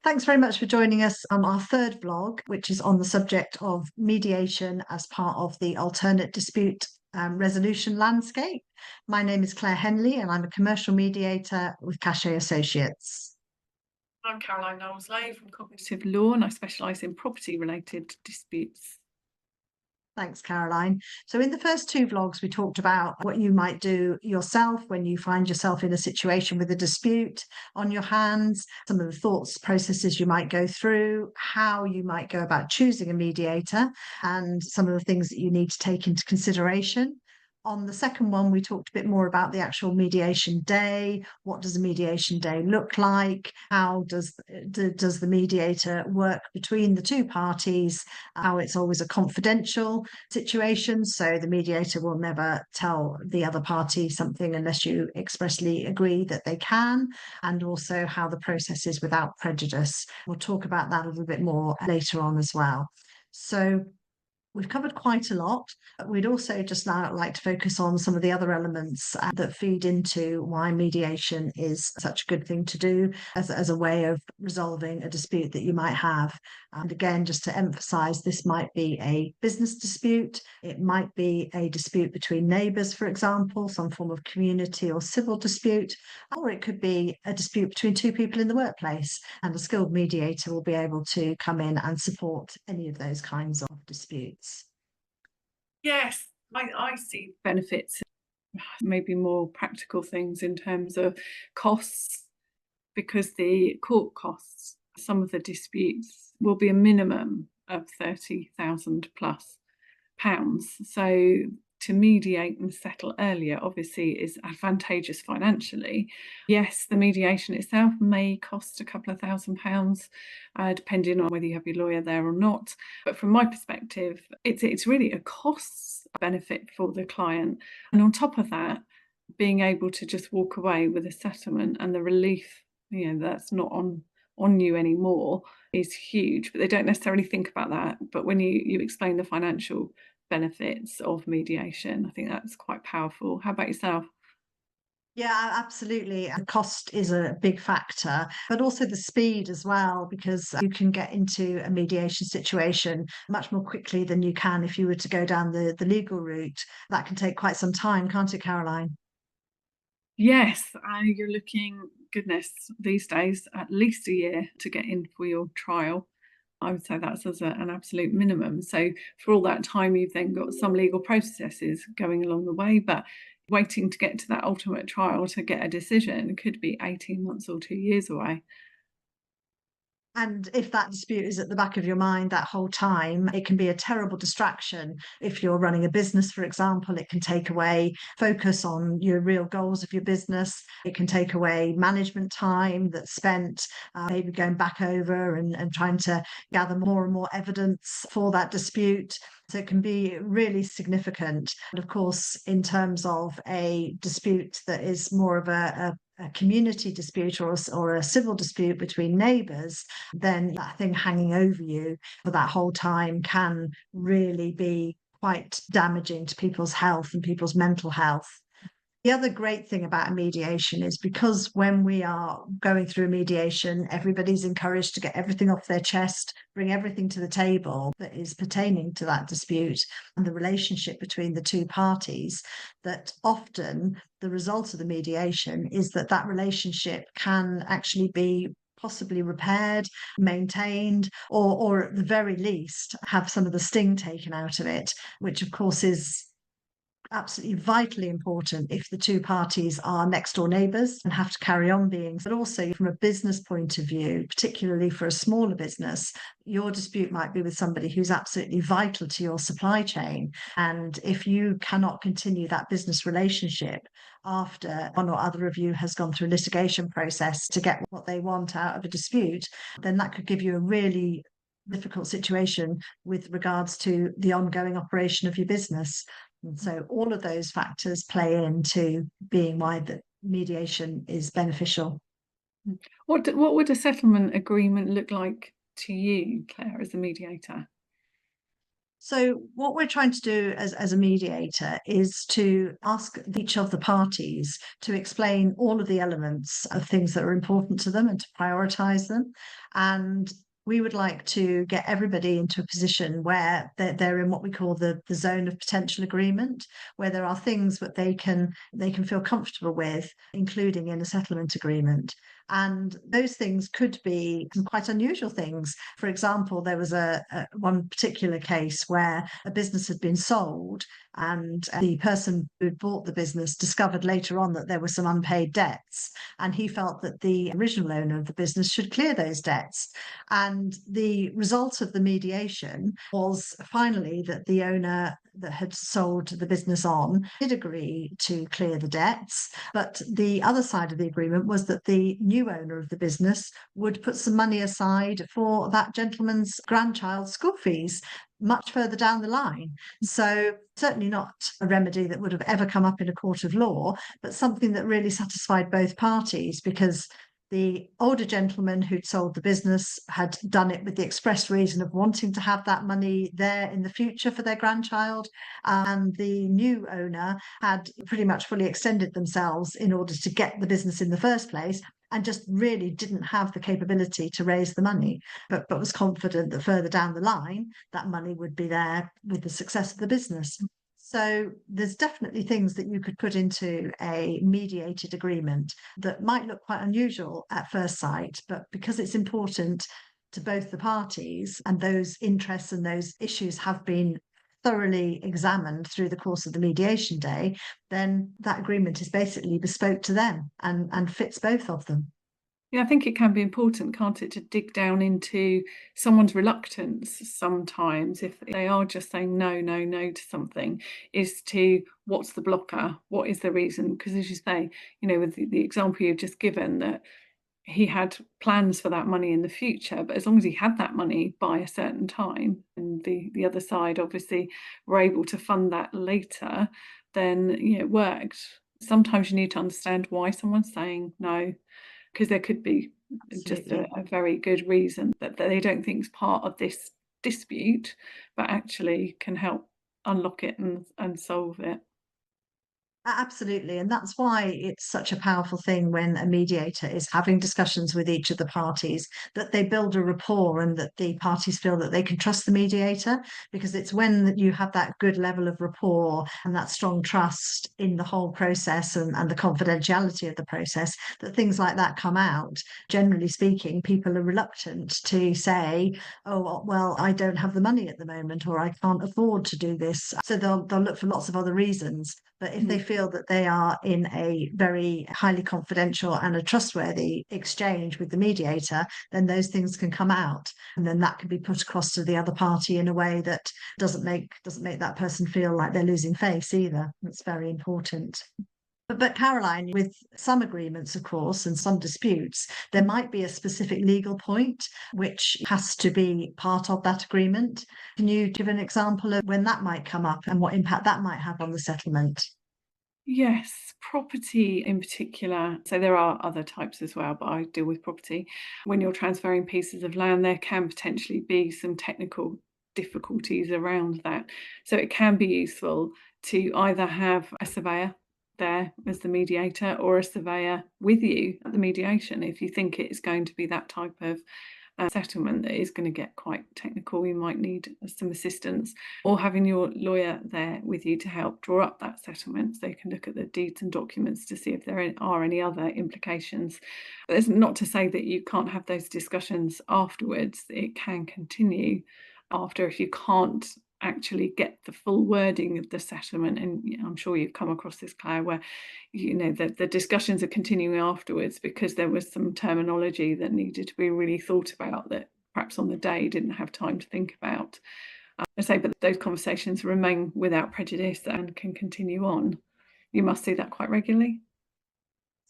Thanks very much for joining us on our third vlog, which is on the subject of mediation as part of the alternate dispute resolution landscape. My name is Claire Henley and I'm a commercial mediator with Cachet Associates. I'm Caroline Knowles-Lay from Cognitive Law and I specialise in property-related disputes. Thanks, Caroline. So in the first two vlogs, we talked about what you might do yourself when you find yourself in a situation with a dispute on your hands, some of the thoughts, processes you might go through, how you might go about choosing a mediator, and some of the things that you need to take into consideration. On the second one, we talked a bit more about the actual mediation day. What does a mediation day look like? How does the mediator work between the two parties? How it's always a confidential situation, so the mediator will never tell the other party something unless you expressly agree that they can, and also how the process is without prejudice. We'll talk about that a little bit more later on as well. So we've covered quite a lot. We'd also just now like to focus on some of the other elements that feed into why mediation is such a good thing to do as a way of resolving a dispute that you might have. And again, just to emphasise, this might be a business dispute. It might be a dispute between neighbours, for example, some form of community or civil dispute, or it could be a dispute between two people in the workplace. And a skilled mediator will be able to come in and support any of those kinds of disputes. Yes, I see benefits, maybe more practical things in terms of costs, because the court costs, some of the disputes will be a minimum of £30,000 plus. So to mediate and settle earlier obviously is advantageous financially. Yes, the mediation itself may cost a couple of £1,000s, depending on whether you have your lawyer there or not. But from my perspective, it's really a cost benefit for the client. And on top of that, being able to just walk away with a settlement and the relief, that's not on you anymore is huge. But they don't necessarily think about that. But when you explain the financial benefits of mediation, I think that's quite powerful. How about yourself? Yeah, absolutely. Cost is a big factor, but also the speed as well, because you can get into a mediation situation much more quickly than you can if you were to go down the legal route. That can take quite some time, can't it, Caroline? Yes, you're looking, goodness, these days, at least a year to get in for your trial. I would say that's as an absolute minimum. So for all that time, you've then got some legal processes going along the way, but waiting to get to that ultimate trial to get a decision could be 18 months or 2 years away. And if that dispute is at the back of your mind that whole time, it can be a terrible distraction. If you're running a business, for example, it can take away focus on your real goals of your business. It can take away management time that's spent maybe going back over and trying to gather more and more evidence for that dispute. So it can be really significant. And of course, in terms of a dispute that is more of a community dispute or a civil dispute between neighbours, then that thing hanging over you for that whole time can really be quite damaging to people's health and people's mental health. The other great thing about a mediation is because when we are going through a mediation, everybody's encouraged to get everything off their chest, bring everything to the table that is pertaining to that dispute and the relationship between the two parties, that often the result of the mediation is that relationship can actually be possibly repaired, maintained, or at the very least have some of the sting taken out of it, which of course is absolutely vitally important if the two parties are next door neighbours and have to carry on being. But also from a business point of view, particularly for a smaller business, your dispute might be with somebody who's absolutely vital to your supply chain. And if you cannot continue that business relationship after one or other of you has gone through a litigation process to get what they want out of a dispute, then that could give you a really difficult situation with regards to the ongoing operation of your business. And so all of those factors play into being why the mediation is beneficial. What would a settlement agreement look like to you, Claire, as a mediator? So, what we're trying to do as a mediator is to ask each of the parties to explain all of the elements of things that are important to them and to prioritize them. And we would like to get everybody into a position where they're in what we call the zone of potential agreement, where there are things that they can feel comfortable with, including in a settlement agreement. And those things could be some quite unusual things. For example, there was a one particular case where a business had been sold, and the person who had bought the business discovered later on that there were some unpaid debts. And he felt that the original owner of the business should clear those debts. And the result of the mediation was finally that the owner that had sold the business on did agree to clear the debts. But the other side of the agreement was that the new owner of the business would put some money aside for that gentleman's grandchild's school fees much further down the line. So, certainly not a remedy that would have ever come up in a court of law, but something that really satisfied both parties, because the older gentleman who'd sold the business had done it with the express reason of wanting to have that money there in the future for their grandchild. And the new owner had pretty much fully extended themselves in order to get the business in the first place, and just really didn't have the capability to raise the money, but was confident that further down the line, that money would be there with the success of the business. So there's definitely things that you could put into a mediated agreement that might look quite unusual at first sight, but because it's important to both the parties and those interests and those issues have been thoroughly examined through the course of the mediation day, then that agreement is basically bespoke to them and fits both of them. Yeah, I think it can be important, can't it, to dig down into someone's reluctance sometimes if they are just saying no, no, no to something, is to what's the blocker? What is the reason? Because as you say, with the example you've just given, that he had plans for that money in the future, but as long as he had that money by a certain time and the other side obviously were able to fund that later, then it worked. Sometimes you need to understand why someone's saying no, because there could be just Absolutely. a very good reason that they don't think is part of this dispute, but actually can help unlock it and solve it. Absolutely. And that's why it's such a powerful thing when a mediator is having discussions with each of the parties, that they build a rapport and that the parties feel that they can trust the mediator, because it's when you have that good level of rapport and that strong trust in the whole process and the confidentiality of the process that things like that come out. Generally speaking, people are reluctant to say, oh, well, I don't have the money at the moment, or I can't afford to do this. So they'll look for lots of other reasons. But if they Mm. feel that they are in a very highly confidential and a trustworthy exchange with the mediator, then those things can come out. And then that can be put across to the other party in a way that doesn't make that person feel like they're losing face either. That's very important. But Caroline, with some agreements, of course, and some disputes, there might be a specific legal point which has to be part of that agreement. Can you give an example of when that might come up and what impact that might have on the settlement? Yes, property in particular. So there are other types as well, but I deal with property. When you're transferring pieces of land, there can potentially be some technical difficulties around that. So it can be useful to either have a surveyor there as the mediator or a surveyor with you at the mediation if you think it is going to be that type of settlement that is going to get quite technical. You might need some assistance, or having your lawyer there with you to help draw up that settlement so you can look at the deeds and documents to see if there are any other implications. But it's not to say that you can't have those discussions afterwards. It can continue after if you can't actually get the full wording of the settlement. And I'm sure you've come across this, Claire, where the discussions are continuing afterwards because there was some terminology that needed to be really thought about that perhaps on the day didn't have time to think about. I say, but those conversations remain without prejudice and can continue on. You must see that quite regularly.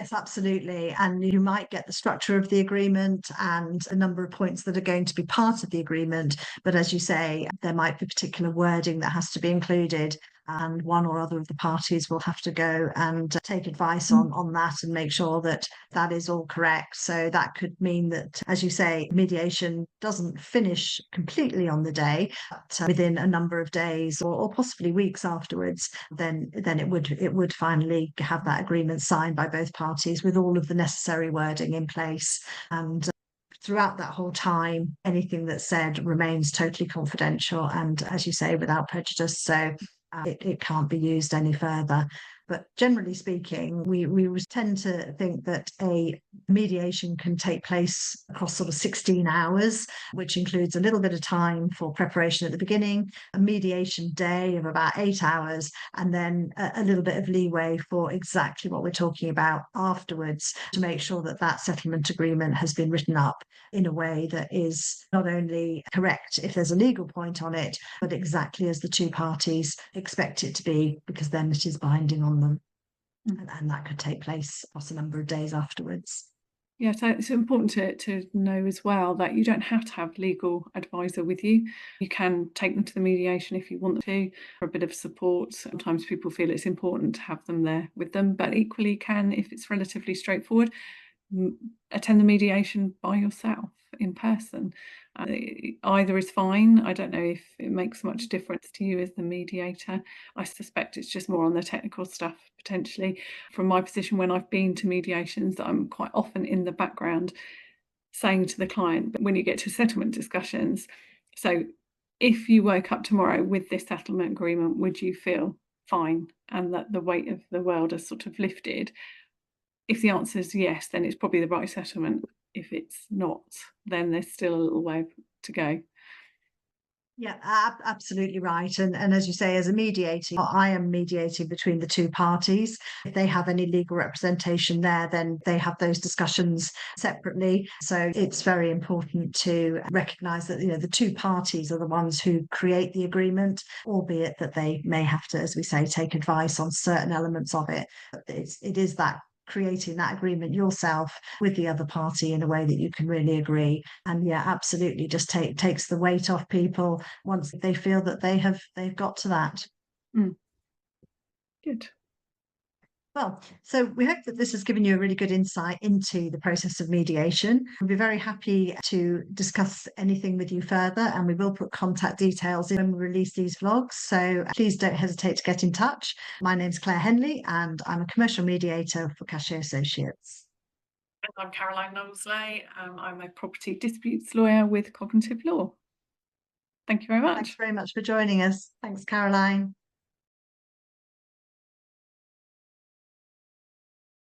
Yes, absolutely. And you might get the structure of the agreement and a number of points that are going to be part of the agreement. But as you say, there might be particular wording that has to be included. and one or other of the parties will have to go and take advice Mm. on that and make sure that that is all correct. So that could mean that, as you say, mediation doesn't finish completely on the day, but within a number of days or possibly weeks afterwards, then it would finally have that agreement signed by both parties with all of the necessary wording in place. And throughout that whole time, anything that's said remains totally confidential and, as you say, without prejudice. So it can't be used any further. But generally speaking, we tend to think that a mediation can take place across sort of 16 hours, which includes a little bit of time for preparation at the beginning, a mediation day of about 8 hours, and then a little bit of leeway for exactly what we're talking about afterwards to make sure that that settlement agreement has been written up in a way that is not only correct if there's a legal point on it, but exactly as the two parties expect it to be, because then it is binding on them. And that could take place across a number of days afterwards. Yeah, so it's important to know as well that you don't have to have legal advisor with you. You can take them to the mediation if you want to, for a bit of support. Sometimes people feel it's important to have them there with them, but equally you can, if it's relatively straightforward, attend the mediation by yourself in person. Either is fine. I don't know if it makes much difference to you as the mediator. I suspect it's just more on the technical stuff potentially. From my position when I've been to mediations, I'm quite often in the background saying to the client, but when you get to settlement discussions, so if you woke up tomorrow with this settlement agreement, would you feel fine and that the weight of the world has sort of lifted? If the answer is yes, then it's probably the right settlement. If it's not, then there's still a little way to go. Yeah, absolutely right. And as you say, as a mediator, I am mediating between the two parties. If they have any legal representation there, then they have those discussions separately. So it's very important to recognise that, the two parties are the ones who create the agreement, albeit that they may have to, as we say, take advice on certain elements of it. But it is that creating that agreement yourself with the other party in a way that you can really agree. And yeah, absolutely just takes the weight off people once they feel that they've got to that. Good. Well, so we hope that this has given you a really good insight into the process of mediation. We'll be very happy to discuss anything with you further, and we will put contact details in when we release these vlogs. So please don't hesitate to get in touch. My name's Claire Henley, and I'm a commercial mediator for Cashier Associates. And I'm Caroline Knowlesley. I'm a property disputes lawyer with Cognitive Law. Thank you very much. Thanks very much for joining us. Thanks, Caroline.